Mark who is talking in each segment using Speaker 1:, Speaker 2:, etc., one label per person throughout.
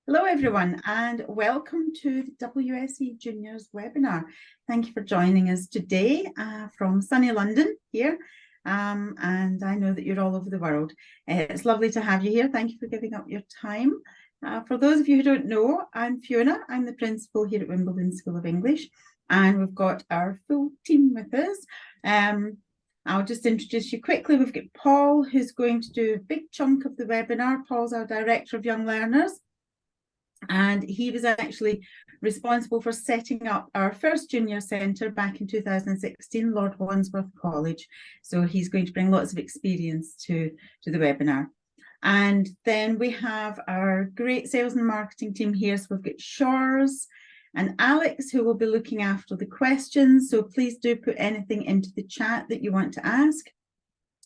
Speaker 1: Hello everyone and welcome to the WSE Juniors webinar. Thank you for joining us today from sunny London here, and I know that you're all over the world. It's lovely to have you here. Thank you for giving up your time. For those of you who don't know, I'm Fiona. I'm the principal here at Wimbledon School of English, and we've got our full team with us. I'll just introduce you quickly. We've got Paul, who's going to do a big chunk of the webinar. Paul's our Director of Young Learners, and he was actually responsible for setting up our first junior centre back in 2016, Lord Wandsworth College. So he's going to bring lots of experience to the webinar. And then we have our great sales and marketing team here. So we've got Sjors and Alex, who will be looking after the questions. So please do put anything into the chat that you want to ask.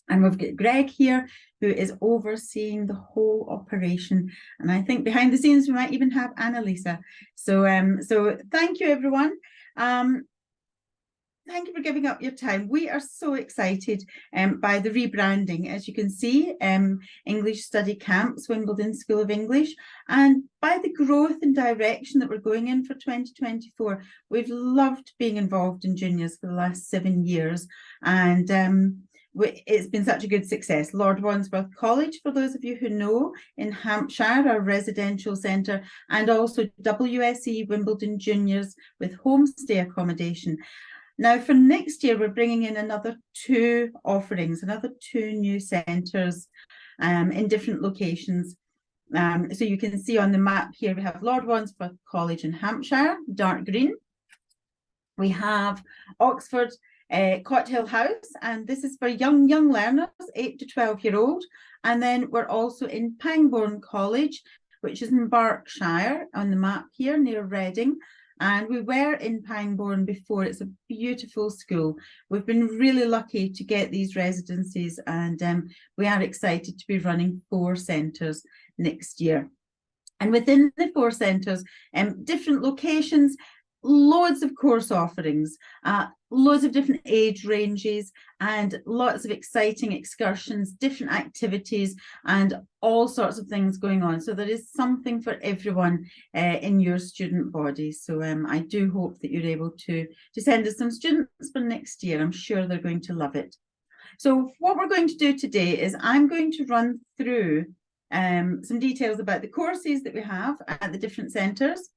Speaker 1: And we've got Greg here, who is overseeing the whole operation. And I think behind the scenes, we might even have Annalisa. So thank you, everyone. Thank you for giving up your time. We are so excited by the rebranding. As you can see, English Study Camps, Wimbledon School of English, and by the growth and direction that we're going in for 2024. We've loved being involved in juniors for the last 7 years, and it's been such a good success. Lord Wandsworth College, for those of you who know, in Hampshire, our residential centre, and also WSE Wimbledon Juniors with homestay accommodation. Now, for next year, we're bringing in another 2 offerings, another 2 new centres in different locations. So you can see on the map here, we have Lord Wandsworth College in Hampshire, dark green. We have Oxford Cocktail House, and this is for young learners, 8 to 12-year-old. And then we're also in Pangbourne College, which is in Berkshire on the map here near Reading. And we were in Pangbourne before. It's a beautiful school. We've been really lucky to get these residencies, and we are excited to be running 4 centres next year. And within the 4 centres, different locations, loads of course offerings, loads of different age ranges, and lots of exciting excursions, different activities, and all sorts of things going on. So there is something for everyone in your student body. So I do hope that you're able to send us some students for next year. I'm sure they're going to love it. So what we're going to do today is I'm going to run through some details about the courses that we have at the different centres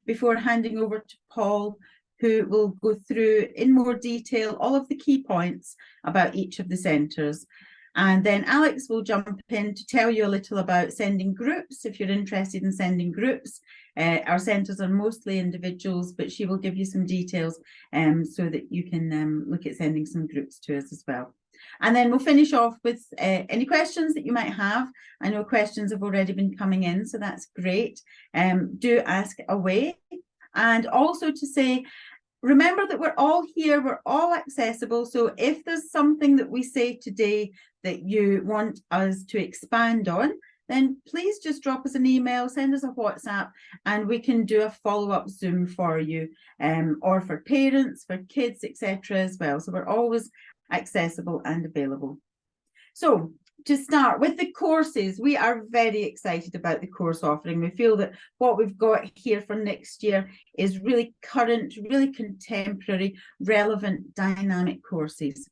Speaker 1: before handing over to Paul, who will go through in more detail all of the key points about each of the centres. And then Alex will jump in to tell you a little about sending groups, if you're interested in sending groups. Our centres are mostly individuals, but she will give you some details so that you can look at sending some groups to us as well. And then we'll finish off with any questions that you might have. I know questions have already been coming in, so that's great. Do ask away. And also to say, remember that we're all here, we're all accessible. So if there's something that we say today that you want us to expand on, then please just drop us an email, send us a WhatsApp, and we can do a follow-up Zoom for you, or for parents, for kids, etc. as well. So we're always accessible and available. So to start with the courses, we are very excited about the course offering. We feel that what we've got here for next year is really current, really contemporary, relevant, dynamic courses.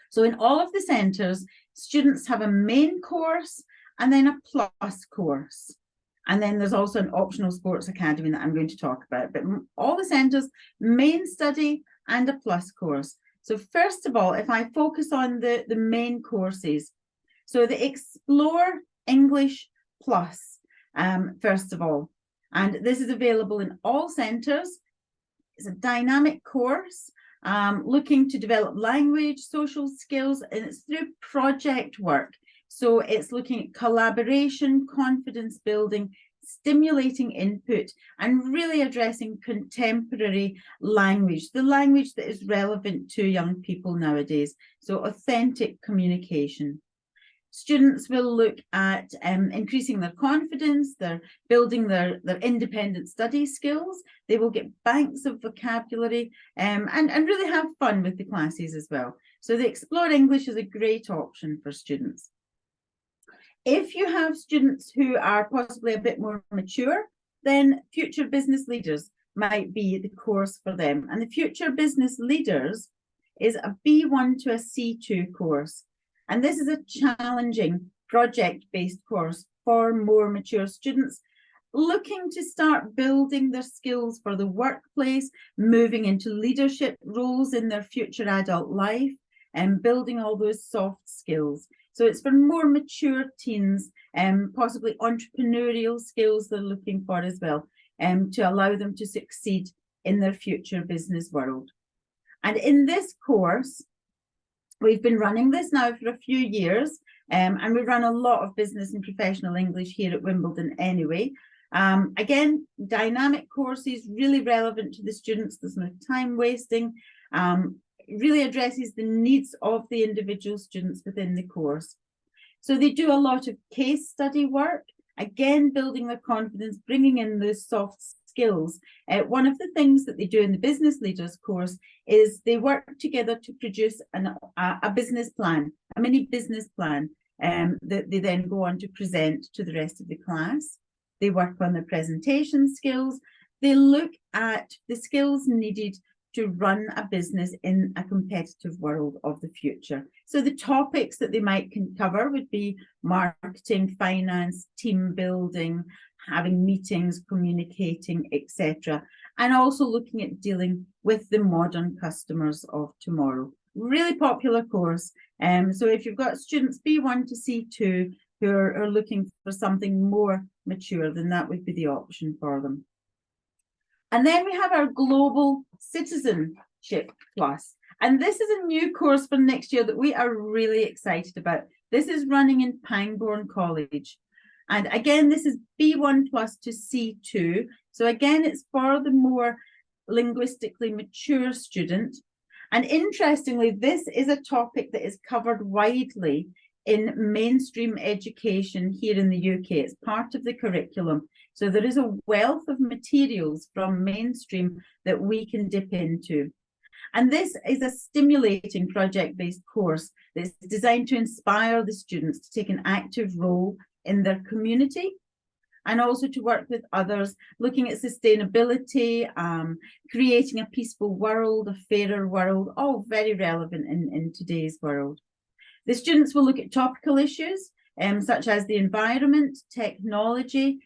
Speaker 1: So in all of the centres, students have a main course and then a plus course. And then there's also an optional sports academy that I'm going to talk about. But all the centres, main study and a plus course. So first of all, if I focus on the main courses, so the Explore English Plus, first of all, and this is available in all centres. It's a dynamic course looking to develop language, social skills, and it's through project work. So it's looking at collaboration, confidence building, stimulating input, and really addressing contemporary language, the language that is relevant to young people nowadays. So authentic communication. Students will look at increasing their confidence, they're building their independent study skills. They will get banks of vocabulary and really have fun with the classes as well. So the Explore English is a great option for students. If you have students who are possibly a bit more mature, then Future Business Leaders might be the course for them. And the Future Business Leaders is a B1 to a C2 course. And this is a challenging project-based course for more mature students looking to start building their skills for the workplace, moving into leadership roles in their future adult life, and building all those soft skills. So it's for more mature teens, and possibly entrepreneurial skills they're looking for as well, to allow them to succeed in their future business world. And in this course, we've been running this now for a few years, and we run a lot of business and professional English here at Wimbledon anyway. Again, dynamic courses, really relevant to the students. There's no time wasting. Really addresses the needs of the individual students within the course. So they do a lot of case study work, again, building their confidence, bringing in those soft skills. One of the things that they do in the Business Leaders course is they work together to produce a business plan, a mini business plan, that they then go on to present to the rest of the class. They work on their presentation skills. They look at the skills needed to run a business in a competitive world of the future. So the topics that they might cover would be marketing, finance, team building, having meetings, communicating, etc. And also looking at dealing with the modern customers of tomorrow. Really popular course. So if you've got students B1 to C2 who are looking for something more mature, then that would be the option for them. And then we have our Global Citizenship Plus. And this is a new course for next year that we are really excited about. This is running in Pangbourne College. And again, this is B1 plus to C2. So again, it's for the more linguistically mature student. And interestingly, this is a topic that is covered widely in mainstream education here in the UK. It's part of the curriculum. So there is a wealth of materials from mainstream that we can dip into. And this is a stimulating project-based course that's designed to inspire the students to take an active role in their community and also to work with others, looking at sustainability, creating a peaceful world, a fairer world, all very relevant in today's world. The students will look at topical issues such as the environment, technology,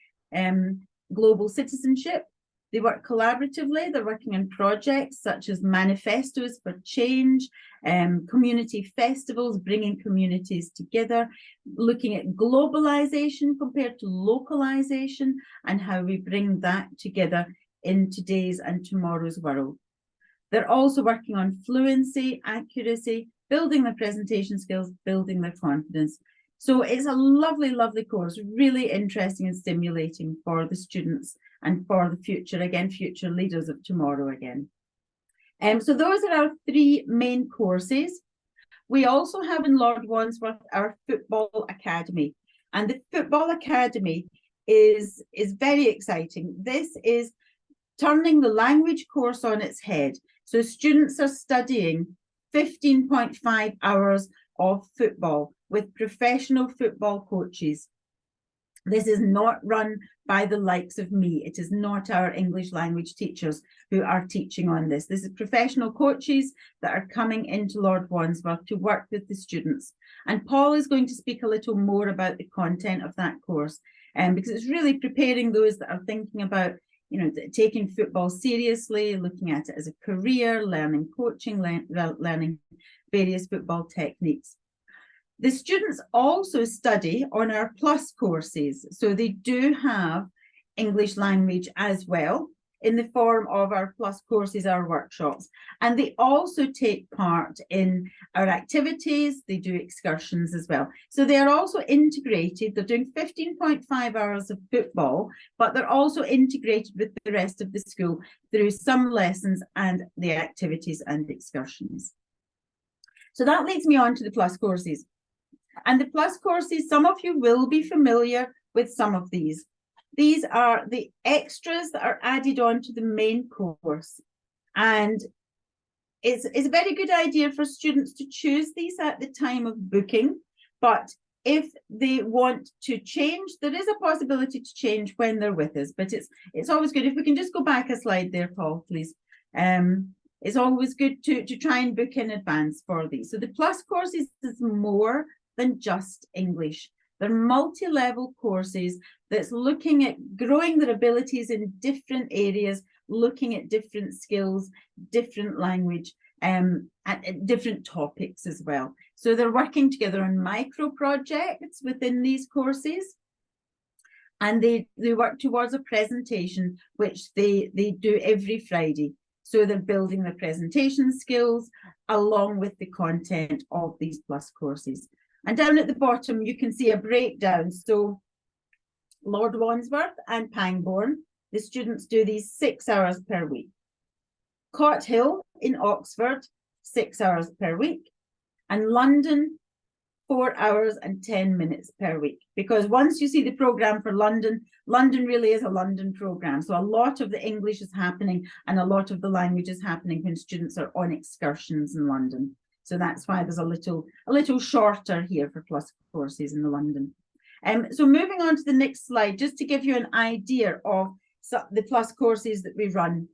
Speaker 1: global citizenship. They work collaboratively. They're working on projects such as manifestos for change, community festivals, bringing communities together, looking at globalization compared to localization and how we bring that together in today's and tomorrow's world. They're also working on fluency, accuracy, building their presentation skills, building their confidence. So it's a lovely, lovely course, really interesting and stimulating for the students and for the future, again, future leaders of tomorrow again. So those are our three main courses. We also have in Lord Wandsworth our Football Academy. And the Football Academy is very exciting. This is turning the language course on its head. So students are studying 15.5 hours of football with professional football coaches. This is not run by the likes of me. It is not our English language teachers who are teaching on this. This is professional coaches that are coming into Lord Wandsworth to work with the students. And Paul is going to speak a little more about the content of that course, because it's really preparing those that are thinking about, you know, taking football seriously, looking at it as a career, learning coaching, learning various football techniques. The students also study on our plus courses. So they do have English language as well in the form of our plus courses, our workshops. And they also take part in our activities. They do excursions as well. So they are also integrated. They're doing 15.5 hours of football, but they're also integrated with the rest of the school through some lessons and the activities and excursions. So that leads me on to the plus courses. And the plus courses, some of you will be familiar with some of these. These are the extras that are added on to the main course. And it's a very good idea for students to choose these at the time of booking, but if they want to change, there is a possibility to change when they're with us, but it's always good. If we can just go back a slide there, Paul, please. It's always good to try and book in advance for these. So the Plus courses is more than just English. They're multi-level courses that's looking at growing their abilities in different areas, looking at different skills, different language, and different topics as well. So they're working together on micro projects within these courses, and they work towards a presentation, which they do every Friday. So they're building their presentation skills along with the content of these Plus courses. And down at the bottom, you can see a breakdown. So Lord Wandsworth and Pangbourne, the students do these 6 hours per week. Cott Hill in Oxford, 6 hours per week. And London, 4 hours and 10 minutes per week. Because once you see the programme for London, London really is a London programme. So a lot of the English is happening and a lot of the language is happening when students are on excursions in London. So that's why there's a little shorter here for Plus courses in the London. So moving on to the next slide, just to give you an idea of the Plus courses that we run.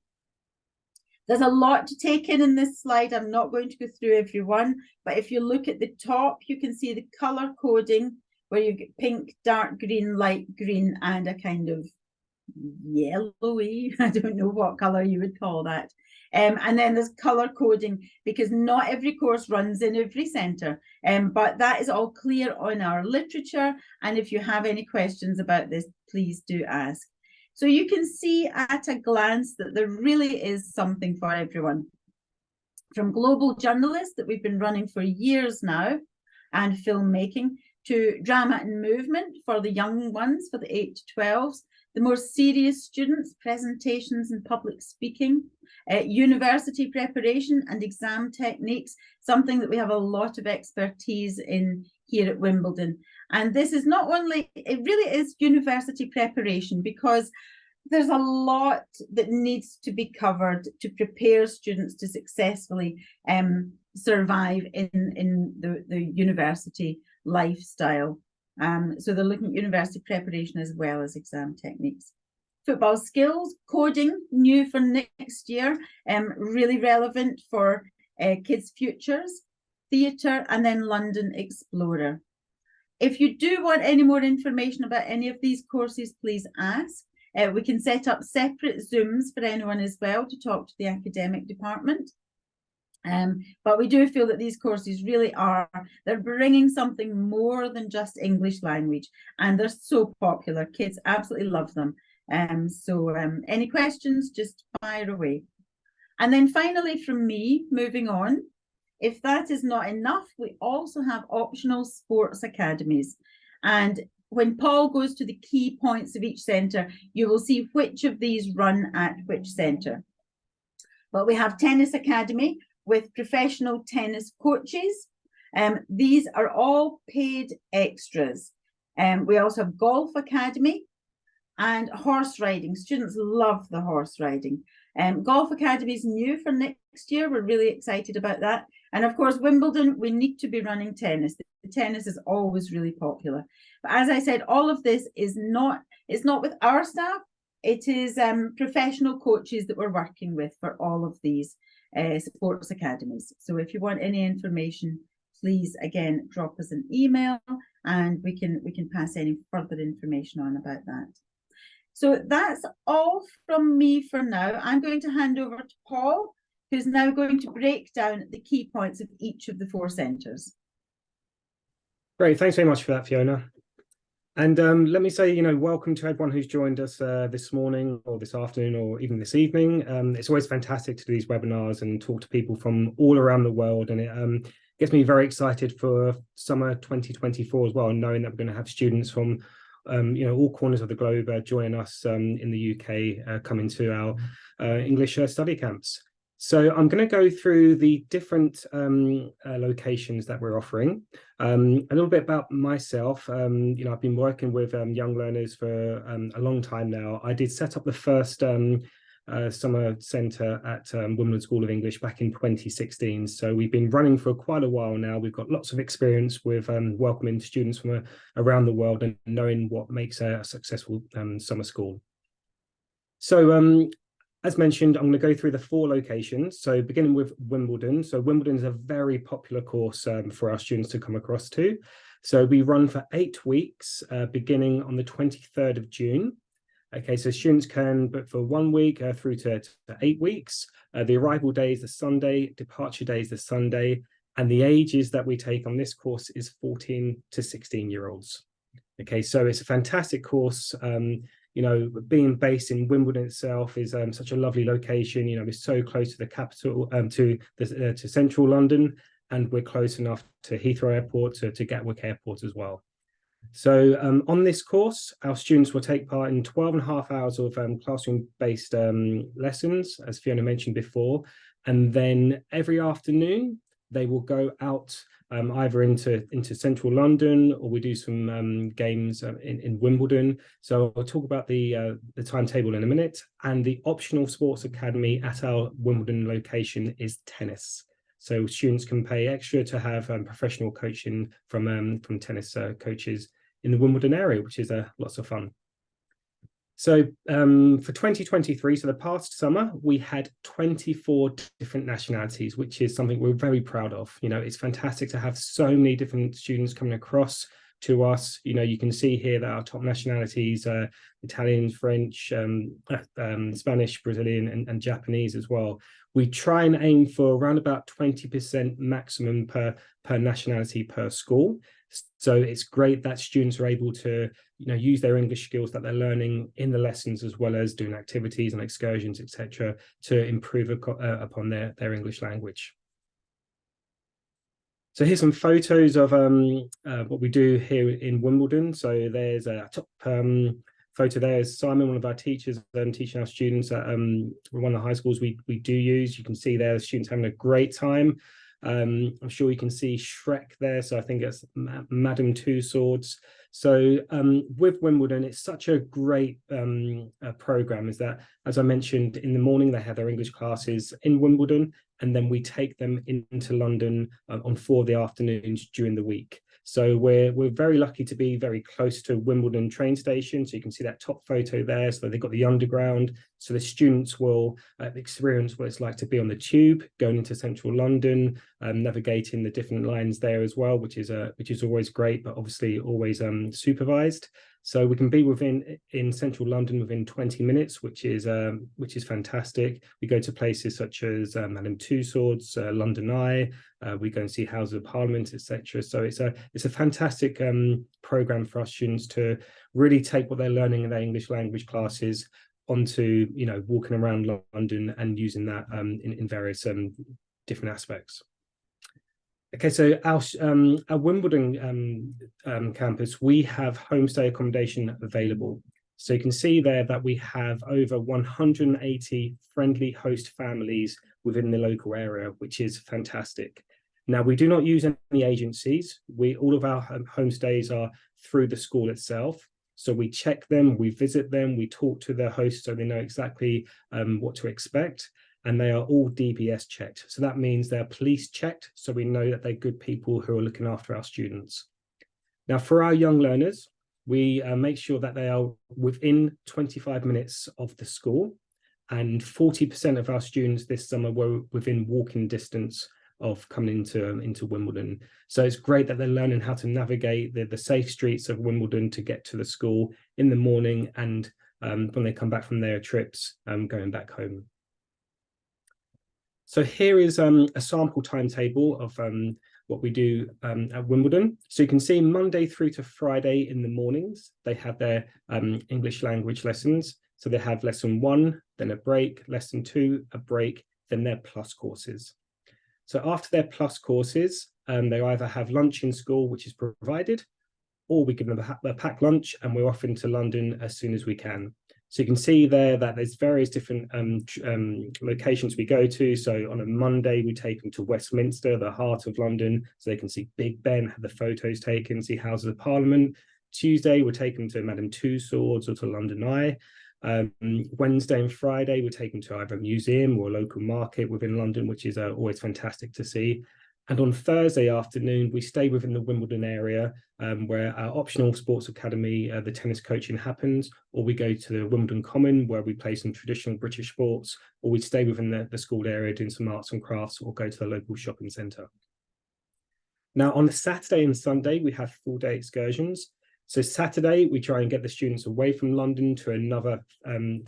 Speaker 1: There's a lot to take in this slide. I'm not going to go through every one, but if you look at the top, you can see the colour coding where you get pink, dark green, light green, and a kind of yellowy, I don't know what colour you would call that. And then there's colour coding because not every course runs in every centre, but that is all clear on our literature. And if you have any questions about this, please do ask. So you can see at a glance that there really is something for everyone. From global journalists that we've been running for years now, and filmmaking, to drama and movement for the young ones, for the 8 to 12s, the more serious students, presentations and public speaking, university preparation and exam techniques, something that we have a lot of expertise in here at Wimbledon. And this is not only, it really is university preparation, because there's a lot that needs to be covered to prepare students to successfully survive in the university lifestyle. So they're looking at university preparation as well as exam techniques. Football skills, coding, new for next year, really relevant for kids' futures, theatre, and then London Explorer. If you do want any more information about any of these courses, please ask. We can set up separate Zooms for anyone as well to talk to the academic department. But we do feel that these courses really are, they're bringing something more than just English language, and they're so popular. Kids absolutely love them. So any questions, just fire away. And then finally from me, moving on, if that is not enough, we also have optional sports academies. And when Paul goes to the key points of each centre, you will see which of these run at which centre. But we have Tennis Academy with professional tennis coaches. These are all paid extras. We also have Golf Academy and horse riding. Students love the horse riding. Golf Academy is new for next year. We're really excited about that. And of course, Wimbledon, we need to be running tennis. The tennis is always really popular. But as I said, all of this is not, it's not with our staff. It is professional coaches that we're working with for all of these sports academies. So if you want any information, please again drop us an email and we can pass any further information on about that. So that's all from me for now. I'm going to hand over to Paul, who's now going to break down the key points of each of the 4 centres.
Speaker 2: Great, thanks very much for that, Fiona. And let me say, welcome to everyone who's joined us this morning or this afternoon or even this evening. It's always fantastic to do these webinars and talk to people from all around the world. And it gets me very excited for summer 2024 as well, knowing that we're going to have students from all corners of the globe join us in the UK, coming to our English study camps. So I'm going to go through the different locations that we're offering. A little bit about myself. I've been working with young learners for a long time now. I did set up the first summer centre at Wimbledon School of English back in 2016. So we've been running for quite a while now. We've got lots of experience with welcoming students from around the world and knowing what makes a successful summer school. So as mentioned, I'm going to go through the 4 locations. So beginning with Wimbledon. So Wimbledon is a very popular course for our students to come across to. So we run for 8 weeks, beginning on the 23rd of June. Okay, so students can book for 1 week through to 8 weeks. The arrival day is the Sunday, departure day is the Sunday, and the ages that we take on this course is 14 to 16-year-olds. Okay, so it's a fantastic course. You know, being based in Wimbledon itself is such a lovely location. You know, we're so close to the capital, to central London, and we're close enough to Heathrow Airport, to Gatwick Airport as well. So on this course, our students will take part in 12.5 hours of classroom-based lessons, as Fiona mentioned before, and then every afternoon they will go out either into central London, or we do some games in Wimbledon. So I'll talk about the timetable in a minute. And the optional sports academy at our Wimbledon location is tennis. So students can pay extra to have professional coaching from tennis coaches in the Wimbledon area, which is lots of fun. So for 2023, so the past summer, we had 24 different nationalities, which is something we're very proud of. You know, it's fantastic to have so many different students coming across to us. You know, you can see here that our top nationalities are Italian, French, Spanish, Brazilian, and Japanese as well. We try and aim for around about 20% maximum per nationality per school. So it's great that students are able to, you know, use their English skills that they're learning in the lessons, as well as doing activities and excursions, etc., to improve upon their English language. So here's some photos of what we do here in Wimbledon. So there's a top photo there is Simon, one of our teachers, teaching our students at one of the high schools we do use. You can see there the students having a great time. I'm sure you can see Shrek there, so I think it's Madame Two Swords. So with Wimbledon, it's such a great program, is that, as I mentioned, in the morning they have their English classes in Wimbledon, and then we take them into London on 4 of the afternoons during the week. So we're very lucky to be very close to Wimbledon train station. So you can see that top photo there. So they've got the underground. So the students will experience what it's like to be on the tube, going into central London, navigating the different lines there as well, which is always great, but obviously always supervised. So we can be in central London within 20 minutes, which is fantastic. We go to places such as Madame Two Swords, London Eye. We go and see Houses of Parliament, etc. So it's a fantastic program for our students to really take what they're learning in their English language classes onto, you know, walking around London and using that in various different aspects. Okay, so our Wimbledon campus, we have homestay accommodation available. So you can see there that we have over 180 friendly host families within the local area, which is fantastic. Now, we do not use any agencies. All of our homestays are through the school itself. So we check them, we visit them, we talk to their hosts so they know exactly what to expect. And they are all DBS checked. So that means they're police checked, so we know that they're good people who are looking after our students. Now, for our young learners, we make sure that they are within 25 minutes of the school, and 40% of our students this summer were within walking distance of coming into Wimbledon. So it's great that they're learning how to navigate the safe streets of Wimbledon to get to the school in the morning, and when they come back from their trips, going back home. So here is a sample timetable of what we do at Wimbledon. So you can see Monday through to Friday in the mornings, they have their English language lessons. So they have lesson 1, then a break, lesson 2, a break, then their plus courses. So after their plus courses, they either have lunch in school, which is provided, or we give them a packed lunch and we're off into London as soon as we can. So you can see there that there's various different locations we go to. So on a Monday, we take them to Westminster, the heart of London, so they can see Big Ben, have the photos taken, see Houses of Parliament. Tuesday, we'll take them to Madame Two Swords or to London Eye. Wednesday and Friday, we take them to either a museum or a local market within London, which is always fantastic to see. And on Thursday afternoon, we stay within the Wimbledon area, where our optional sports academy, the tennis coaching happens, or we go to the Wimbledon Common, where we play some traditional British sports, or we stay within the school area doing some arts and crafts, or go to the local shopping centre. Now, on the Saturday and Sunday, we have full-day excursions. So Saturday, we try and get the students away from London to another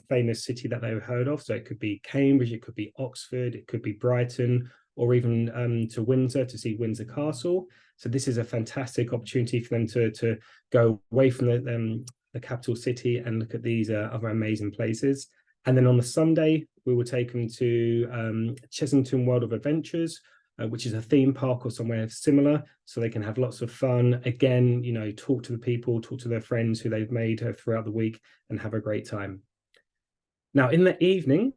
Speaker 2: famous city that they've heard of. So it could be Cambridge, it could be Oxford, it could be Brighton, or even to Windsor to see Windsor Castle. So this is a fantastic opportunity for them to go away from the capital city and look at these other amazing places. And then on the Sunday, we will take them to Chessington World of Adventures, which is a theme park or somewhere similar, so they can have lots of fun. Again, you know, talk to the people, talk to their friends who they've made throughout the week, and have a great time. Now, in the evening,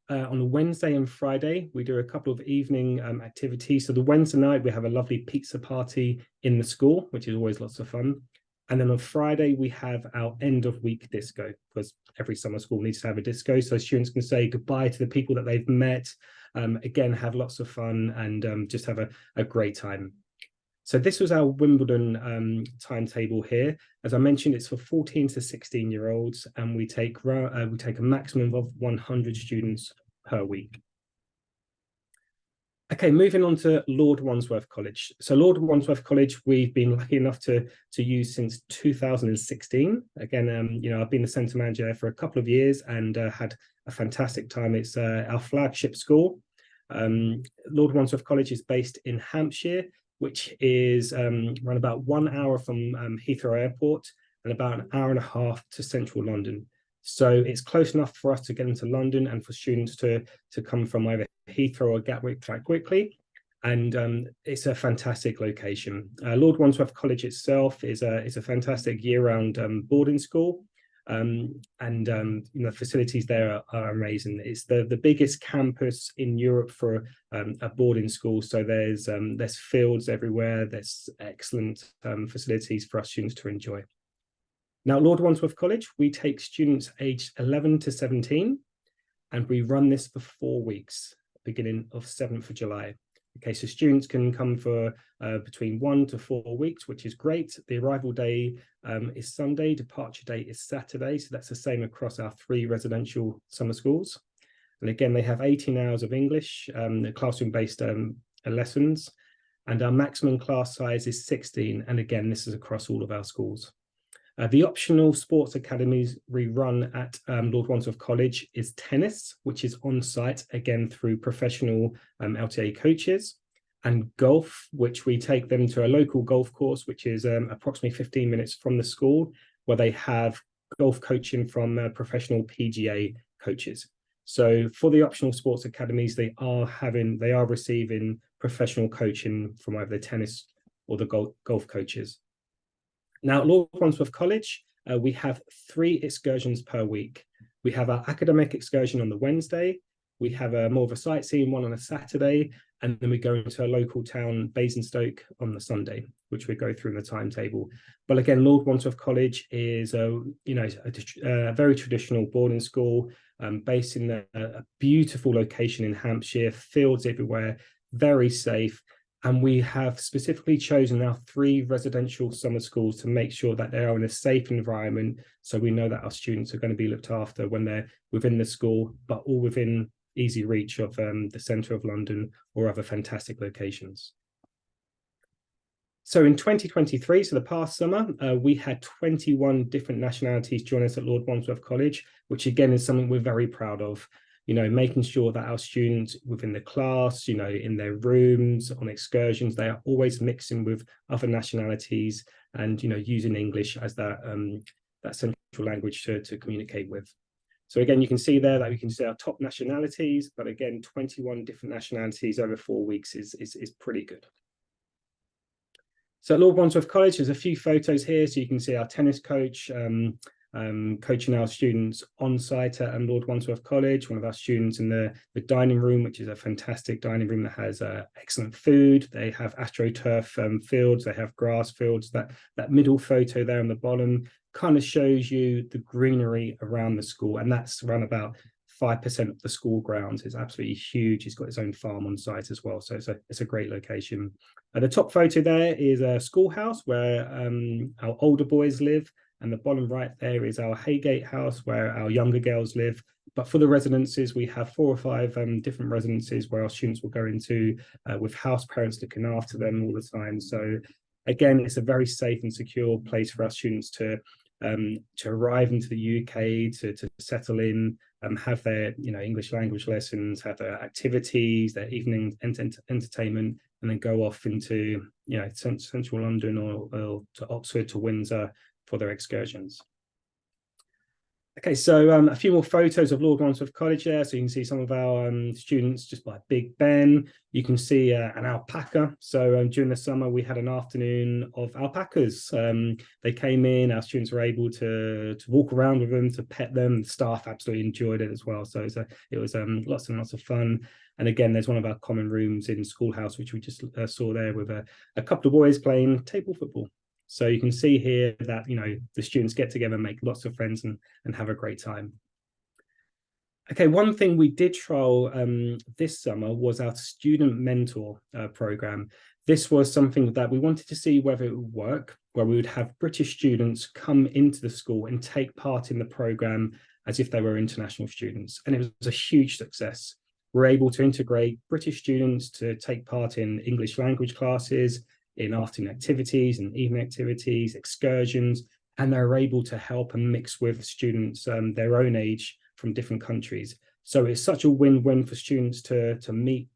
Speaker 2: on the Wednesday and Friday, we do a couple of evening activities. So the Wednesday night, we have a lovely pizza party in the school, which is always lots of fun. And then on Friday, we have our end of week disco, because every summer school needs to have a disco. So students can say goodbye to the people that they've met, again, have lots of fun and just have a great time. So this was our Wimbledon timetable here. As I mentioned, it's for 14 to 16-year-olds, and we take a maximum of 100 students per week. Okay, moving on to Lord Wandsworth College. So Lord Wandsworth College, we've been lucky enough to use since 2016. Again, you know, I've been the centre manager there for a couple of years and had a fantastic time. It's our flagship school. Lord Wandsworth College is based in Hampshire, which is around about 1 hour from Heathrow Airport and about an hour and a half to central London. So it's close enough for us to get into London and for students to come from either Heathrow or Gatwick quite quickly. And it's a fantastic location. Lord Wandsworth College itself is a fantastic year-round boarding school. You know, facilities there are amazing. It's the biggest campus in Europe for a boarding school. So there's fields everywhere. There's excellent facilities for our students to enjoy. Now, Lord Wandsworth College, we take students aged 11 to 17, and we run this for 4 weeks, beginning of 7th of July. Okay, so students can come for between 1 to 4 weeks, which is great. The arrival day is Sunday, departure date is Saturday, so that's the same across our 3 residential summer schools. And again, they have 18 hours of English, classroom-based lessons, and our maximum class size is 16. And again, this is across all of our schools. The optional sports academies we run at Lord Wandsworth College is tennis, which is on site, again, through professional LTA coaches, and golf, which we take them to a local golf course, which is approximately 15 minutes from the school, where they have golf coaching from professional PGA coaches. So for the optional sports academies, they are receiving professional coaching from either the tennis or the golf coaches. Now, at Lord Wandsworth College, we have 3 excursions per week. We have our academic excursion on the Wednesday, we have more of a sightseeing one on a Saturday, and then we go into a local town, Basingstoke, on the Sunday, which we go through in the timetable. But again, Lord Wandsworth College is a very traditional boarding school based in a beautiful location in Hampshire, fields everywhere, very safe. And we have specifically chosen our 3 residential summer schools to make sure that they are in a safe environment. So we know that our students are going to be looked after when they're within the school, but all within easy reach of the centre of London or other fantastic locations. So in 2023, so the past summer, we had 21 different nationalities join us at Lord Wandsworth College, which again is something we're very proud of. You know, making sure that our students within the class, you know, in their rooms, on excursions, they are always mixing with other nationalities and, you know, using English as that central language to communicate with. So again, you can see there that we can see our top nationalities, but again, 21 different nationalities over 4 weeks is pretty good. So at Lord Wandsworth College, there's a few photos here, so you can see our tennis coach, coaching our students on site at Lord Wandsworth College, one of our students in the dining room, which is a fantastic dining room that has excellent food. They have AstroTurf fields, they have grass fields. That middle photo there on the bottom, kind of shows you the greenery around the school, and that's around about 5% of the school grounds. It's absolutely huge. It's got its own farm on site as well, so it's a great location. The top photo there is a schoolhouse where our older boys live, and the bottom right there is our Haygate house where our younger girls live. But for the residences, we have 4 or 5 different residences where our students will go into with house parents looking after them all the time. So again, it's a very safe and secure place for our students to arrive into the UK, to settle in, have their English language lessons, have their activities, their evening entertainment, and then go off into central London or to Oxford, to Windsor for their excursions. Okay, so a few more photos of Lord Wandsworth College there. So you can see some of our students just by Big Ben. You can see an alpaca. So during the summer, we had an afternoon of alpacas. They came in, our students were able to walk around with them, to pet them. The staff absolutely enjoyed it as well. So it was lots and lots of fun. And again, there's one of our common rooms in Schoolhouse, which we just saw there with a couple of boys playing table football. So you can see here that, the students get together, make lots of friends and have a great time. Okay, one thing we did trial this summer was our student mentor program. This was something that we wanted to see whether it would work, where we would have British students come into the school and take part in the program as if they were international students. And it was a huge success. We're able to integrate British students to take part in English language classes, in afternoon activities and evening activities, excursions, and they're able to help and mix with students their own age from different countries. So it's such a win-win for students to meet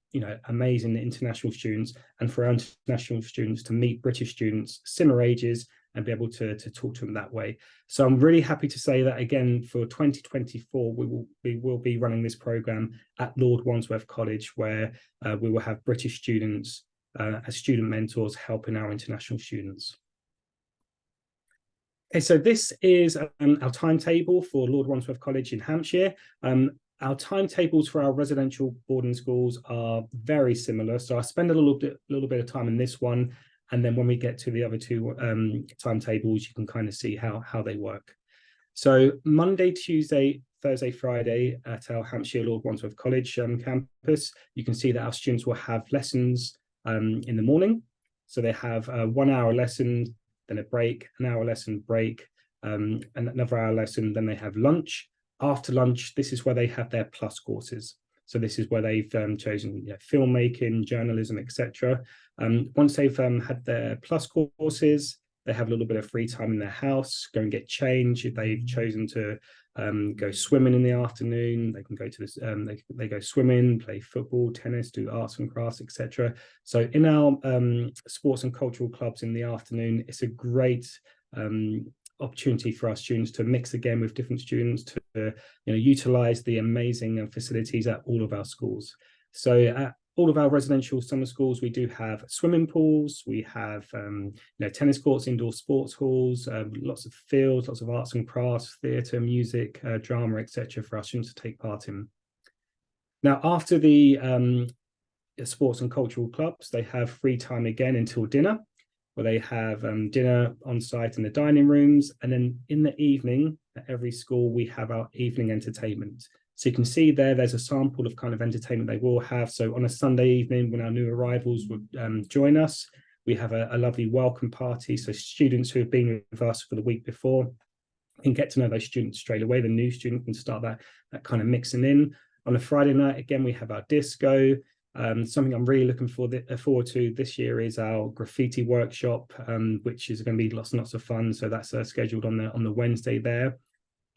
Speaker 2: amazing international students, and for our international students to meet British students similar ages and be able to talk to them that way. So I'm really happy to say that again for 2024 we will be running this program at Lord Wandsworth College, where we will have British students as student mentors helping our international students. Okay, so this is our timetable for Lord Wandsworth College in Hampshire. Our timetables for our residential boarding schools are very similar. So I spend a little bit of time in this one, and then when we get to the other 2 timetables, you can kind of see how they work. So Monday, Tuesday, Thursday, Friday at our Hampshire Lord Wandsworth College campus, you can see that our students will have lessons in the morning. So they have a 1 hour lesson, then a break, an hour lesson, break, and another hour lesson, then they have lunch. After lunch, this is where they have their plus courses. So this is where they've chosen filmmaking, journalism, etc. Once they've had their plus courses, they have a little bit of free time in their house, go and get changed. If they've chosen to go swimming in the afternoon, they can go to this, they go swimming, play football, tennis, do arts and crafts, etc. So in our sports and cultural clubs in the afternoon, it's a great opportunity for our students to mix again with different students, to utilize the amazing facilities at all of our schools. So at all of our residential summer schools, we do have swimming pools, we have tennis courts, indoor sports halls, lots of fields, lots of arts and crafts, theatre, music, drama, etc. for our students to take part in. Now, after the sports and cultural clubs, they have free time again until dinner, where they have dinner on site in the dining rooms. And then in the evening, at every school, we have our evening entertainment. So you can see there's a sample of kind of entertainment they will have. So on a Sunday evening, when our new arrivals would join us, we have a lovely welcome party. So students who have been with us for the week before can get to know those students straight away. The new student can start that kind of mixing in. On a Friday night, again, we have our disco. Something I'm really looking forward to this year is our graffiti workshop, which is going to be lots and lots of fun. So that's scheduled on the Wednesday there.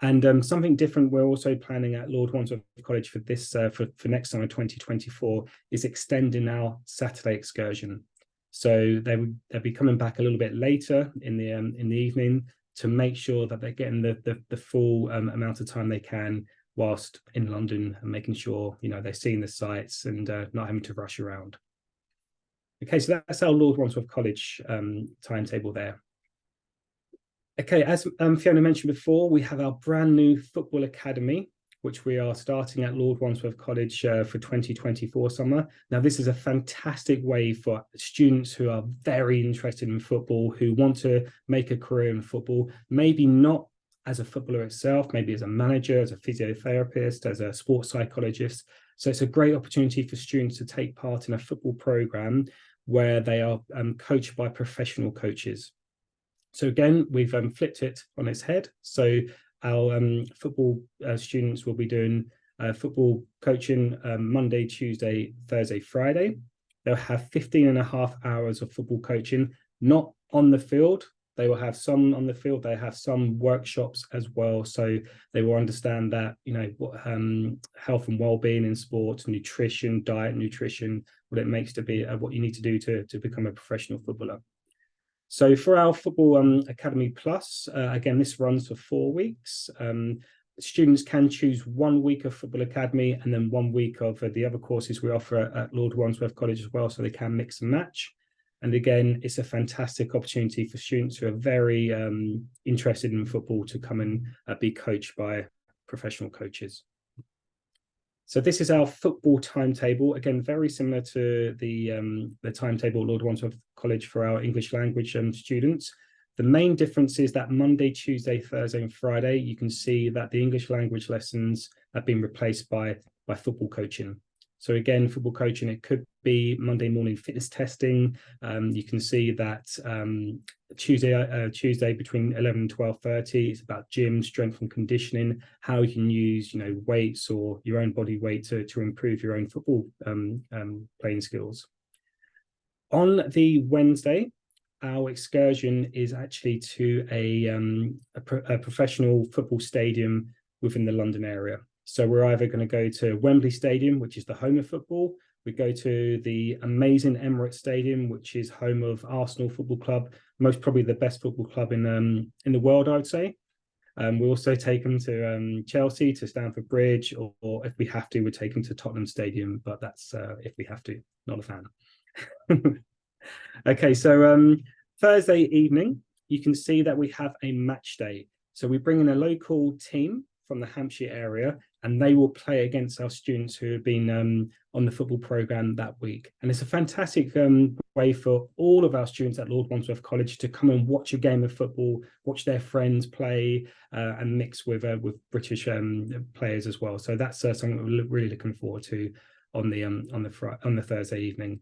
Speaker 2: And something different we're also planning at Lord Wandsworth College for this for next summer 2024 is extending our Saturday excursion. So they'll be coming back a little bit later in the evening to make sure that they're getting the full amount of time they can whilst in London, and making sure they're seeing the sights and not having to rush around. Okay, so that's our Lord Wandsworth College timetable there. Okay, as Fiona mentioned before, we have our brand new football academy, which we are starting at Lord Wandsworth College for 2024 summer. Now, this is a fantastic way for students who are very interested in football, who want to make a career in football, maybe not as a footballer itself, maybe as a manager, as a physiotherapist, as a sports psychologist. So it's a great opportunity for students to take part in a football program where they are coached by professional coaches. So again, we've flipped it on its head. So our football students will be doing football coaching Monday, Tuesday, Thursday, Friday. They'll have 15.5 hours of football coaching, not on the field. They will have some on the field. They have some workshops as well. So they will understand that, you know, what health and well-being in sports, nutrition, diet, nutrition, what it makes to be, what you need to do to become a professional footballer. So for our Football Academy Plus, again, this runs for 4 weeks. Students can choose 1 week of Football Academy and then 1 week of the other courses we offer at Lord Wandsworth College as well, so they can mix and match. And again, it's a fantastic opportunity for students who are very interested in football to come and be coached by professional coaches. So this is our football timetable. Again, very similar to the timetable at Lord Wandsworth College for our English language students. The main difference is that Monday, Tuesday, Thursday, and Friday, you can see that the English language lessons have been replaced by football coaching. So again, football coaching, it could be Monday morning fitness testing. You can see that Tuesday between 11 and 12:30, it's about gym, strength and conditioning, how you can use, you know, weights or your own body weight to improve your own football playing skills. On the Wednesday, our excursion is actually to a professional football stadium within the London area. So we're either going to go to Wembley Stadium, which is the home of football. We go to the amazing Emirates Stadium, which is home of Arsenal Football Club, most probably the best football club in the world, I would say. We also take them to Chelsea, to Stamford Bridge, or if we have to, we take them to Tottenham Stadium. But that's if we have to, not a fan. Okay, so Thursday evening, you can see that we have a match day. So we bring in a local team from the Hampshire area, and they will play against our students who have been on the football programme that week. And it's a fantastic way for all of our students at Lord Wandsworth College to come and watch a game of football, watch their friends play, and mix with British players as well. So that's something we're really looking forward to on the Thursday evening.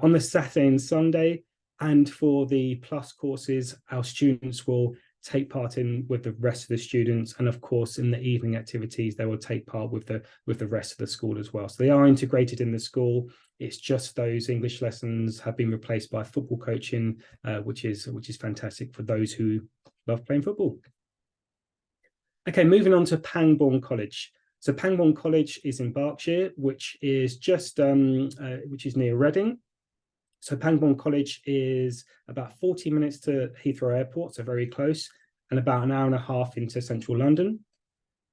Speaker 2: On the Saturday and Sunday, and for the plus courses, our students will take part in with the rest of the students, and of course in the evening activities they will take part with the rest of the school as well. So they are integrated in the school. It's just those English lessons have been replaced by football coaching, which is fantastic for those who love playing football. Okay, moving on to Pangbourne College. So Pangbourne College is in Berkshire, which is just which is near Reading. So Pangbourne College is about 40 minutes to Heathrow Airport, so very close, and about an hour and a half into central London.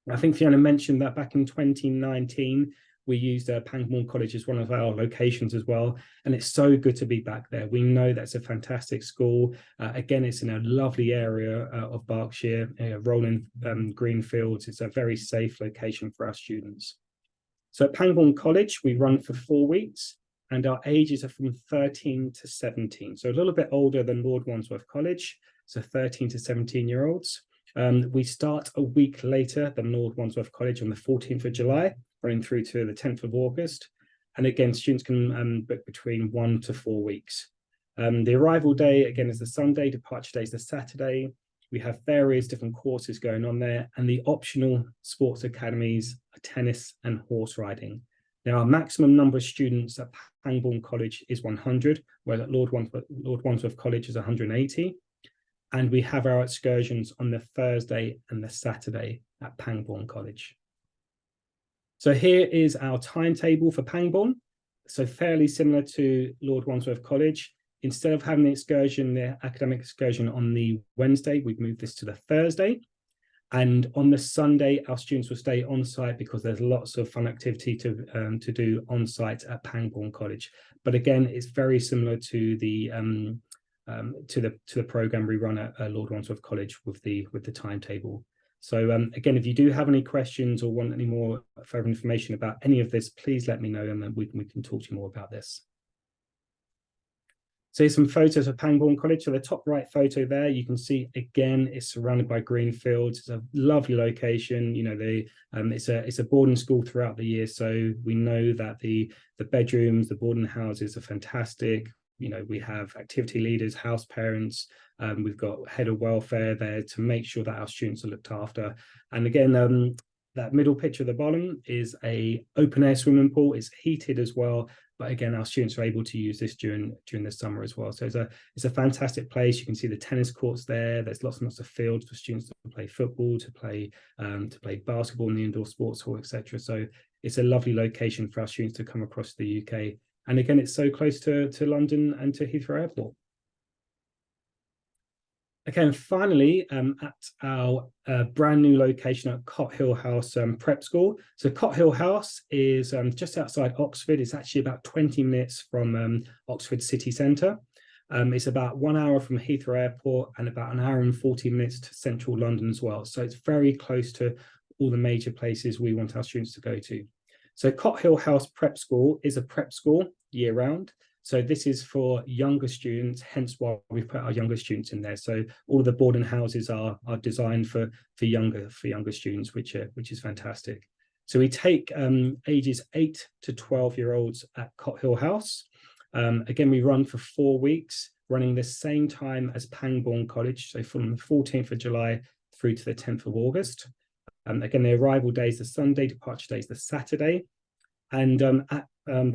Speaker 2: I think Fiona mentioned that back in 2019, we used Pangbourne College as one of our locations as well, and it's so good to be back there. We know that's a fantastic school. Again, it's in a lovely area of Berkshire, rolling green fields. It's a very safe location for our students. So at Pangbourne College, we run for 4 weeks. And our ages are from 13 to 17. So a little bit older than Lord Wandsworth College, so 13 to 17-year-olds. We start a week later than Lord Wandsworth College on the 14th of July, running through to the 10th of August. And again, students can book between 1 to 4 weeks. The arrival day, again, is the Sunday, departure day is the Saturday. We have various different courses going on there, and the optional sports academies are tennis and horse riding. Now, our maximum number of students at Pangbourne College is 100, whereas at Lord Wandsworth College is 180. And we have our excursions on the Thursday and the Saturday at Pangbourne College. So here is our timetable for Pangbourne. So fairly similar to Lord Wandsworth College. Instead of having the academic excursion on the Wednesday, we've moved this to the Thursday. And on the Sunday, our students will stay on site because there's lots of fun activity to do on site at Pangbourne College. But again, it's very similar to the program we run at Lord Wandsworth College with the timetable. So again, if you do have any questions or want any more further information about any of this, please let me know, and then we can talk to you more about this. So here's some photos of Pangbourne College. So the top right photo there, you can see again, it's surrounded by green fields. It's a lovely location. You know, it's a boarding school throughout the year, so we know that the bedrooms, the boarding houses are fantastic. You know, we have activity leaders, house parents. We've got head of welfare there to make sure that our students are looked after. And again, that middle picture at the bottom is a open air swimming pool. It's heated as well. But again, our students are able to use this during the summer as well. So it's a fantastic place. You can see the tennis courts there. There's lots and lots of fields for students to play football, to play basketball in the indoor sports hall, etc. So it's a lovely location for our students to come across the UK. And again, it's so close to London and to Heathrow Airport. Okay, and finally, at our brand new location at Cot Hill House Prep School. So Cot Hill House is just outside Oxford. It's actually about 20 minutes from Oxford city centre. It's about 1 hour from Heathrow Airport and about an hour and 40 minutes to central London as well. So it's very close to all the major places we want our students to go to. So Cot Hill House Prep School is a prep school year round. So this is for younger students, hence why we've put our younger students in there. So all of the boarding houses are designed for younger students, which is fantastic. So we take ages 8 to 12-year-olds at Cot Hill House. Again, we run for 4 weeks, running the same time as Pangbourne College, so from the 14th of July through to the 10th of August. Again, the arrival day is the Sunday, departure day is the Saturday. And at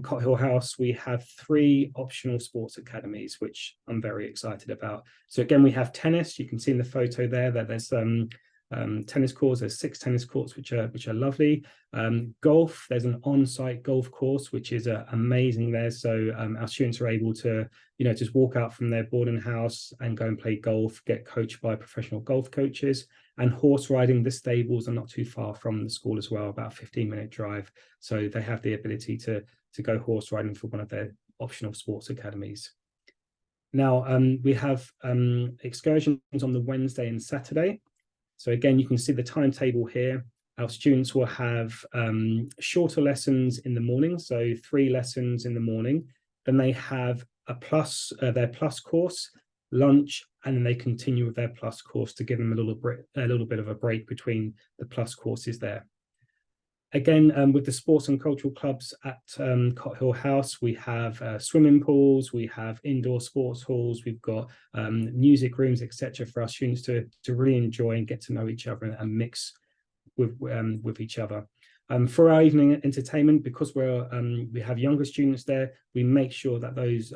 Speaker 2: Cot Hill House, we have 3 optional sports academies, which I'm very excited about. So again, we have tennis. You can see in the photo there that there's tennis courts. There's 6 tennis courts, which are lovely. Golf, there's an on-site golf course, which is amazing there. So our students are able to, you know, just walk out from their boarding house and go and play golf, get coached by professional golf coaches. And horse riding, the stables are not too far from the school as well, about a 15-minute drive. So they have the ability to go horse riding for one of their optional sports academies. Now, we have excursions on the Wednesday and Saturday. So again, you can see the timetable here. Our students will have shorter lessons in the morning, so 3 lessons in the morning. Then they have their plus course, lunch, and then they continue with their plus course to give them a little bit of a break between the plus courses there. Again, with the sports and cultural clubs at Cot Hill House, we have swimming pools, we have indoor sports halls, we've got music rooms, etc., for our students to really enjoy and get to know each other and mix with each other. For our evening entertainment, because we have younger students there, we make sure that those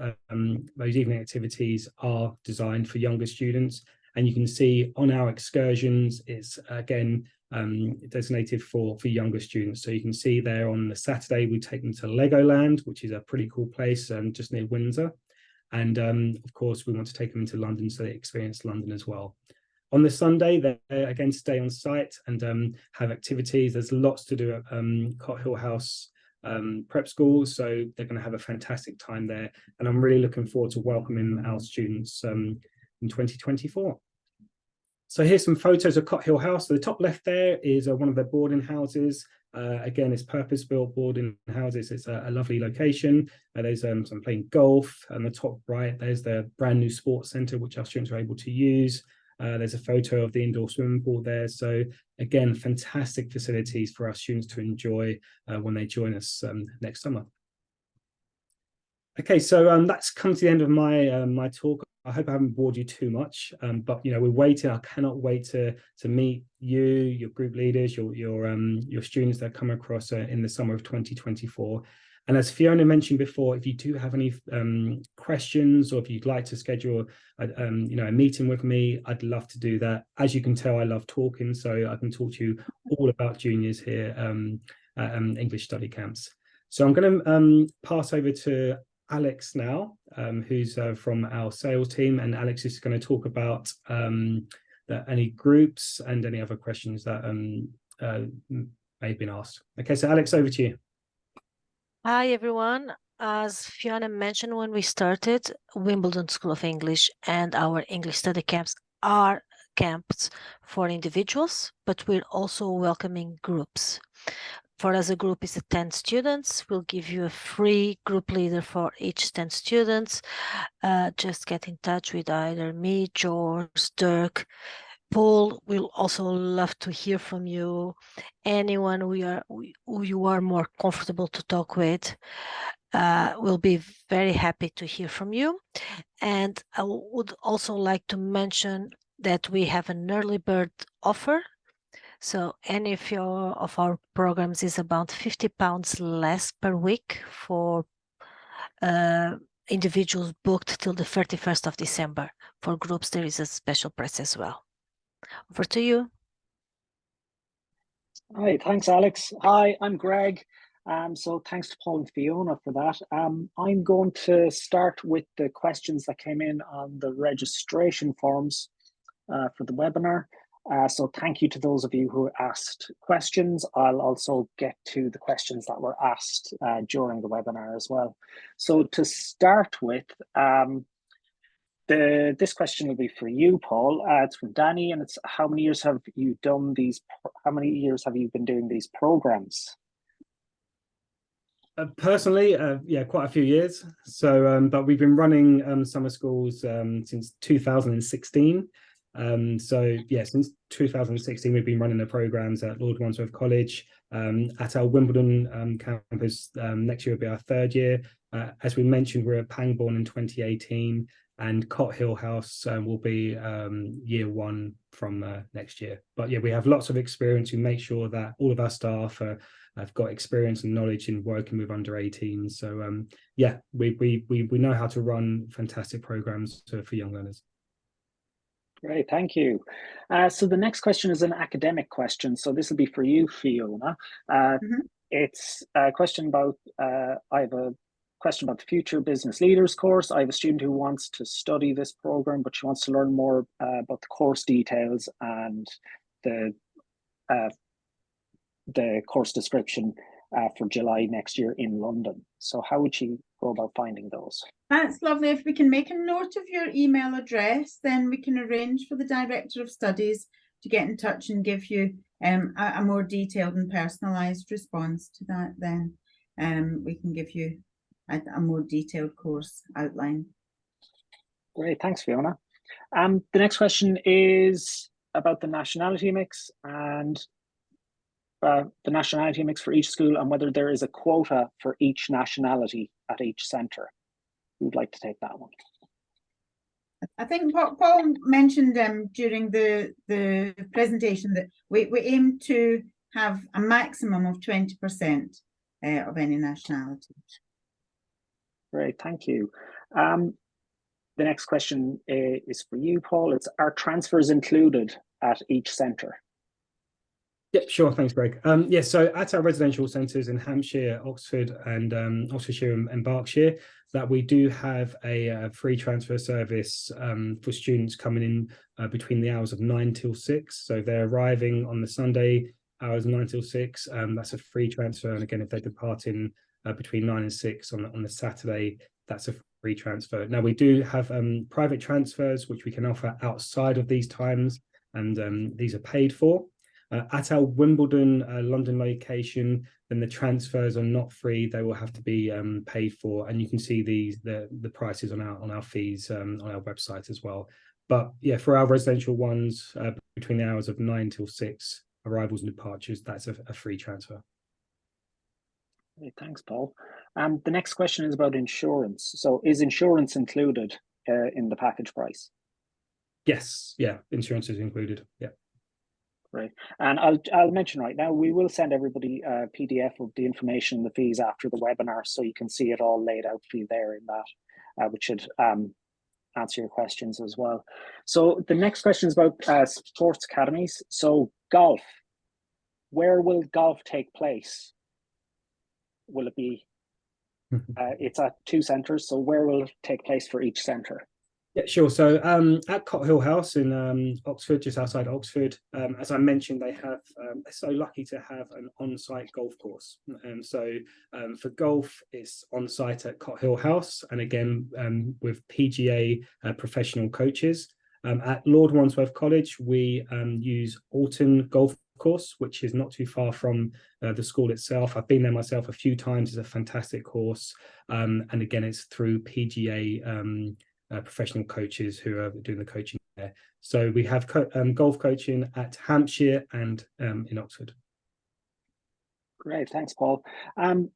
Speaker 2: evening activities are designed for younger students. And you can see on our excursions, it's again designated for younger students. So you can see there on the Saturday, we take them to Legoland, which is a pretty cool place just near Windsor. And of course, we want to take them into London so they experience London as well. On the Sunday, they again stay on site and have activities. There's lots to do at Cot Hill House Prep School, so they're going to have a fantastic time there. And I'm really looking forward to welcoming our students in 2024. So here's some photos of Cot Hill House. So the top left there is one of their boarding houses. Again, it's purpose-built boarding houses. It's a lovely location. There's some playing golf. And the top right, there's the brand new sports centre, which our students are able to use. There's a photo of the indoor swimming pool there. So again, fantastic facilities for our students to enjoy when they join us next summer. Okay, so that's come to the end of my talk. I hope I haven't bored you too much, but you know, we're waiting. I cannot wait to meet you, your group leaders, your students that come across in the summer of 2024. And as Fiona mentioned before, if you do have any questions, or if you'd like to schedule a meeting with me, I'd love to do that. As you can tell, I love talking, so I can talk to you all about juniors here at English study camps. So I'm going to pass over to Alex now, who's from our sales team, and Alex is going to talk about any groups and any other questions that may have been asked. Okay, so Alex, over to you.
Speaker 3: Hi, everyone. As Fiona mentioned when we started, Wimbledon School of English and our English study camps are camps for individuals, but we're also welcoming groups. For us, a group is 10 students. We'll give you a free group leader for each 10 students. Just get in touch with either me, Sjors, Dirk, Paul. We'll also love to hear from you. Anyone who you are more comfortable to talk with. We'll be very happy to hear from you. And I would also like to mention that we have an early bird offer. So any of our programs is about £50 less per week for individuals booked till the 31st of December. For groups, there is a special price as well. Over to you.
Speaker 4: Hi, thanks, Alex. Hi, I'm Greg. So thanks to Paul and Fiona for that. I'm going to start with the questions that came in on the registration forms for the webinar. So thank you to those of you who asked questions. I'll also get to the questions that were asked during the webinar as well. So to start with, this question will be for you, Paul. It's from Danny, and it's how many years have you done these? How many years have you been doing these programs?
Speaker 2: Personally, yeah, quite a few years. So, but we've been running summer schools since 2016. So yeah, since 2016, we've been running the programs at Lord Wandsworth College, at our Wimbledon campus. Next year will be our third year. As we mentioned, we're at Pangbourne in 2018, and Cot Hill House will be year one from next year. But yeah, we have lots of experience. We make sure that all of our staff have got experience and knowledge in working with under 18s. So yeah, we know how to run fantastic programs for young learners.
Speaker 4: Great, thank you. So the next question is an academic question. So this will be for you, Fiona. It's a question about, I have a question about the Future Business Leaders course. I have a student who wants to study this program, but she wants to learn more about the course details and the course description for July next year in London. So how would she go about finding those?
Speaker 1: That's lovely. If we can make a note of your email address, then we can arrange for the Director of Studies to get in touch and give you a more detailed and personalised response to that. Then we can give you a more detailed course outline.
Speaker 4: Great, thanks, Fiona. The next question is about the nationality mix and the nationality mix for each school and whether there is a quota for each nationality at each centre. Who would like to take that one?
Speaker 1: I think what Paul mentioned during the presentation that we aim to have a maximum of 20% of any nationality.
Speaker 4: Great, thank you. The next question is for you, Paul. It's, are transfers included at each centre?
Speaker 2: Yep, sure. Thanks, Greg. Yeah, so at our residential centres in Hampshire, Oxford, and Oxfordshire and Berkshire, that we do have a free transfer service for students coming in between the hours of 9 till 6. So if they're arriving on the Sunday hours 9 till 6, that's a free transfer. And again, if they depart in between 9 and 6 on the Saturday, that's a free transfer. Now we do have private transfers which we can offer outside of these times, and these are paid for. At our Wimbledon London location, then the transfers are not free; they will have to be paid for, and you can see the prices on our fees on our website as well. But yeah, for our residential ones, between the hours of 9 till 6, arrivals and departures, that's a free transfer.
Speaker 4: Okay, thanks, Paul. The next question is about insurance. So, is insurance included in the package price?
Speaker 2: Yes, yeah, insurance is included. Yeah.
Speaker 4: Right, and I'll mention right now, we will send everybody a PDF of the information and the fees after the webinar, so you can see it all laid out for you there in that, which should answer your questions as well. So the next question is about sports academies. So golf, where will golf take place? Will it be, it's at 2 centres, so where will it take place for each centre?
Speaker 2: Yeah, sure. So at Cot Hill House in Oxford, just outside Oxford, as I mentioned, they have, they're so lucky to have an on-site golf course. So for golf, it's on-site at Cot Hill House, and again, with PGA professional coaches. At Lord Wandsworth College, we use Alton Golf Course, which is not too far from the school itself. I've been there myself a few times. It's a fantastic course. And again, it's through PGA professional coaches who are doing the coaching there. So we have golf coaching at Hampshire and in Oxford.
Speaker 4: Great, thanks, Paul.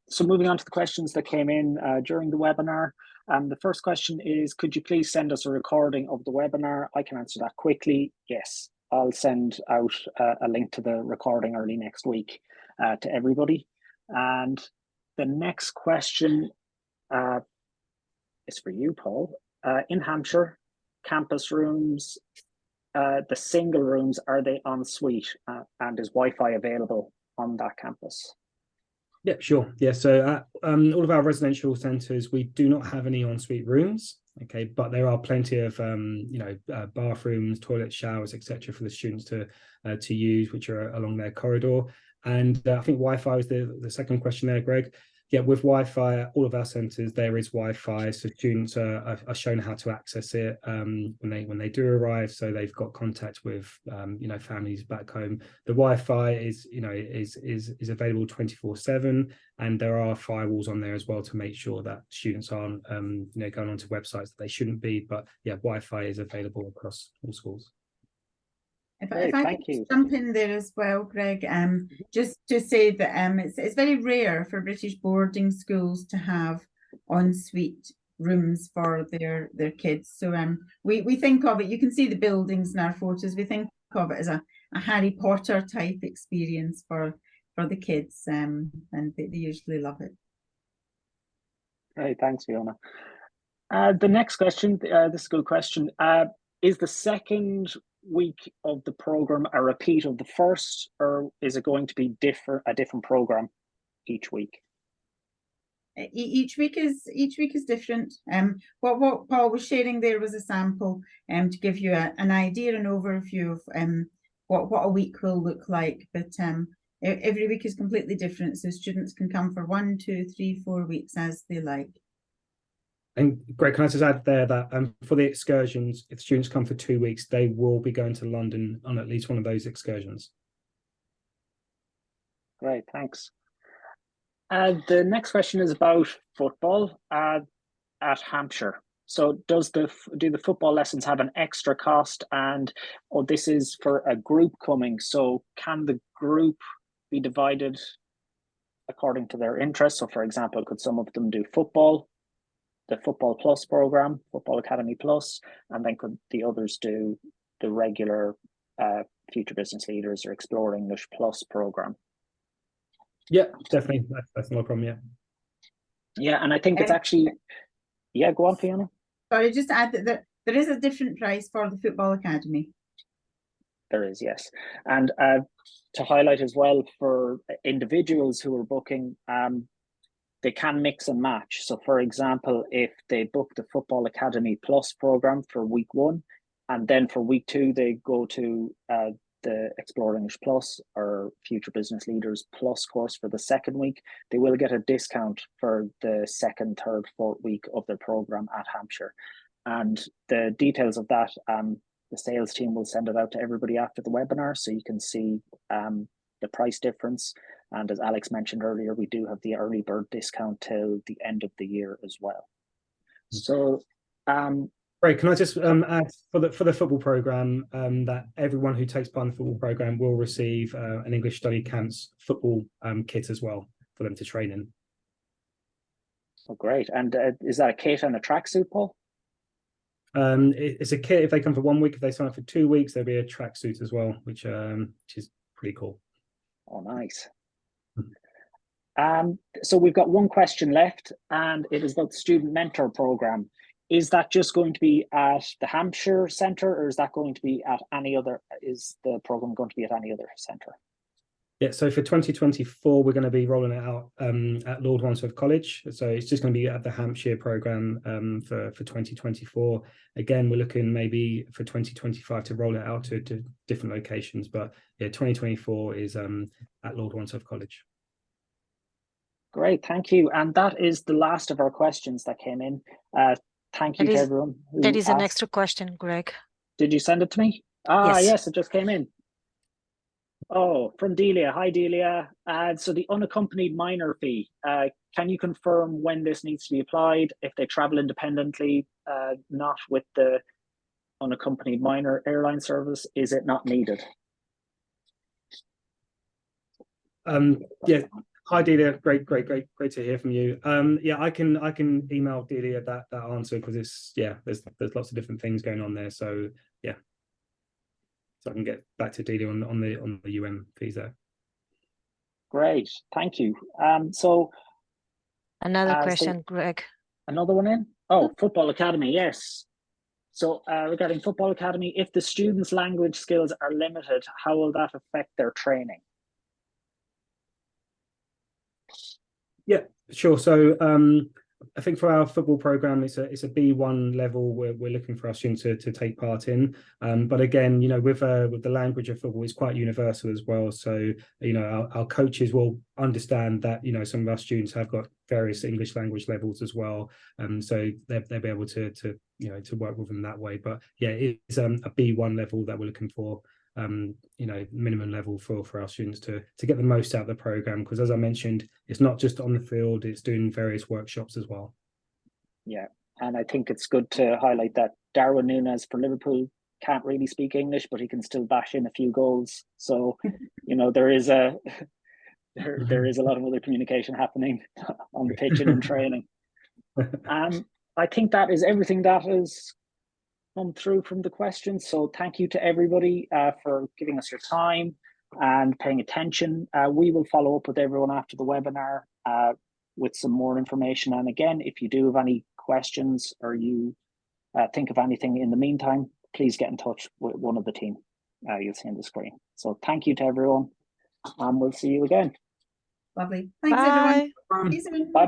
Speaker 4: So moving on to the questions that came in during the webinar. The first question is, could you please send us a recording of the webinar? I can answer that quickly. Yes, I'll send out a link to the recording early next week to everybody. And the next question is for you, Paul. In Hampshire, campus rooms, the single rooms, are they en suite and is Wi-Fi available on that campus?
Speaker 2: Yeah, sure. Yeah, so all of our residential centres, we do not have any ensuite rooms. Okay, but there are plenty of bathrooms, toilets, showers, etc., for the students to use, which are along their corridor. And I think Wi-Fi was the second question there, Greg. Yeah, with Wi-Fi, all of our centres there is Wi-Fi, so students are shown how to access it when they do arrive. So they've got contact with families back home. The Wi-Fi is available 24/7, and there are firewalls on there as well to make sure that students aren't going onto websites that they shouldn't be. But yeah, Wi-Fi is available across all schools.
Speaker 1: If I could jump in there as well, Greg, just to say that it's very rare for British boarding schools to have ensuite rooms for their kids. So we think of it, you can see the buildings in our photos, we think of it as a Harry Potter type experience for the kids, and they usually love it.
Speaker 4: Great, thanks, Fiona. The next question, this is a good question. Is the second week of the program a repeat of the first, or is it going to be a different program each week?
Speaker 1: Each week is different. What Paul was sharing there was a sample to give you an idea, an overview of what a week will look like. But every week is completely different, so students can come for 1, 2, 3, 4 weeks as they like.
Speaker 2: And Greg, can I just add there that for the excursions, if students come for 2 weeks, they will be going to London on at least one of those excursions.
Speaker 4: Great, thanks. The next question is about football at Hampshire. So do the football lessons have an extra cost? And this is for a group coming, so can the group be divided according to their interests? So for example, could some of them do football, the Football Plus program, Football Academy Plus, and then could the others do the regular Future Business Leaders or Explore English Plus program?
Speaker 2: Yeah, definitely. That's no problem.
Speaker 4: Yeah, and I think it's actually, yeah, go on, Fiona.
Speaker 1: Sorry, just to add that there is a different price for the Football Academy.
Speaker 4: There is, yes. And to highlight as well, for individuals who are booking, they can mix and match. So for example, if they book the Football Academy Plus program for week 1, and then for week 2, they go to the Explore English Plus or Future Business Leaders Plus course for the second week, they will get a discount for the second, third, fourth week of their program at Hampshire. And the details of that, the sales team will send it out to everybody after the webinar, so you can see the price difference. And as Alex mentioned earlier, we do have the early bird discount till the end of the year as well. So,
Speaker 2: Great. Can I just add for the football program that everyone who takes part in the football program will receive an English Study Camps football kit as well for them to train in.
Speaker 4: Oh, great. And is that a kit and a tracksuit, Paul?
Speaker 2: It's a kit if they come for 1 week. If they sign up for 2 weeks, there'll be a tracksuit as well, which is pretty cool.
Speaker 4: Oh, nice. So we've got one question left, and it is about the Student Mentor Program. Is that just going to be at the Hampshire Centre, or is that going to be at any other? Is the program going to be at any other centre?
Speaker 2: Yeah, so for 2024, we're going to be rolling it out at Lord Wandsworth College. So it's just going to be at the Hampshire program for 2024. Again, we're looking maybe for 2025 to roll it out to different locations. But yeah, 2024 is at Lord Wandsworth College.
Speaker 4: Great, thank you. And that is the last of our questions that came in. Thank you to everyone.
Speaker 3: There is an extra question, Greg.
Speaker 4: Did you send it to me?
Speaker 3: Yes.
Speaker 4: Yes, it just came in. Oh, from Delia. Hi, Delia. So the unaccompanied minor fee, can you confirm when this needs to be applied? If they travel independently, not with the unaccompanied minor airline service, is it not needed?
Speaker 2: Yeah. Hi, Delia. Great to hear from you. Yeah, I can email Delia that answer, because it's, yeah, there's lots of different things going on there. So yeah, so I can get back to Delia on the UM fees there.
Speaker 4: Great, thank you. So
Speaker 3: Another question, Greg.
Speaker 4: Another one in? Oh, Football Academy, yes. So regarding Football Academy, if the students' language skills are limited, how will that affect their training?
Speaker 2: Yeah, sure. So I think for our football program, it's a B1 level we're looking for our students to take part in. But again, you know, with the language of football, it's quite universal as well. So, you know, our coaches will understand that, you know, some of our students have got various English language levels as well. So they'll be able to you know, to work with them that way. But yeah, it's a B1 level that we're looking for. You know, minimum level for our students to get the most out of the program, because as I mentioned, it's not just on the field, it's doing various workshops as well.
Speaker 4: Yeah, and I think it's good to highlight that Darwin Núñez for Liverpool can't really speak English, but he can still bash in a few goals. So, you know, there is a lot of other communication happening on the pitch and in training. I think that is everything that is come through from the questions. So thank you to everybody for giving us your time and paying attention. We will follow up with everyone after the webinar with some more information. And again, if you do have any questions or you think of anything in the meantime, please get in touch with one of the team. You'll see on the screen. So thank you to everyone, and we'll see you again.
Speaker 1: Lovely. Thanks,
Speaker 3: Bye.
Speaker 1: everyone. See you soon.
Speaker 4: Bye-bye.